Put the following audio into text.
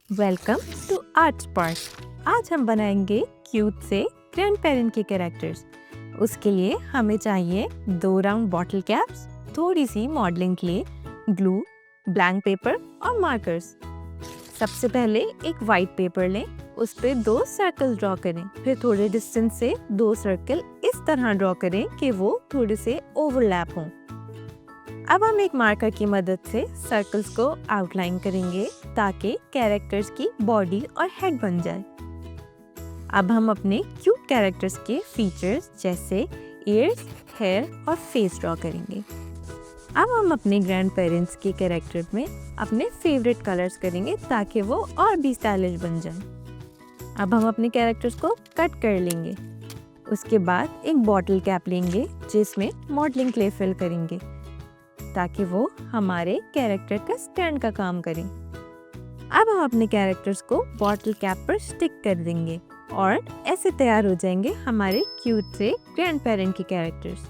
Welcome to art spark. आज हम बनाएंगे क्यूट से ग्रैंड पेरेंट के कैरेक्टर्स। उसके लिए हमें चाहिए 2 राउंड बॉटल कैप्स, थोड़ी सी modelling clay, glue, blank paper और मार्कर्स। सबसे पहले एक वाइट पेपर लें, उस पे 2 सर्कल ड्रॉ करें। फिर थोड़े डिस्टेंस से 2 सर्कल इस तरह ड्रॉ करें कि वो थोड़े से ओवरलैप हों। अब हम एक मार्कर की मदद से सर्कल्स को आउटलाइन करेंगे ताकि कैरेक्टर्स की बॉडी और हेड बन जाए। अब हम अपने क्यूट कैरेक्टर्स के फीचर्स जैसे ईयर्स, हेयर और फेस ड्रॉ करेंगे। अब हम अपने ग्रैंड पेरेंट्स के कैरेक्टर में अपने फेवरेट कलर्स करेंगे ताकि वो और भी स्टाइलिश बन जाए। अब हम अपने कैरेक्टर्स को कट कर लेंगे। उसके बाद एक बॉटल कैप लेंगे जिसमें मॉडलिंग क्ले फिल करेंगे ताकि वो हमारे कैरेक्टर का स्टैंड का काम करें। अब हम अपने कैरेक्टर्स को बॉटल कैप पर स्टिक कर देंगे और ऐसे तैयार हो जाएंगे हमारे क्यूट से ग्रैंड पेरेंट के कैरेक्टर्स।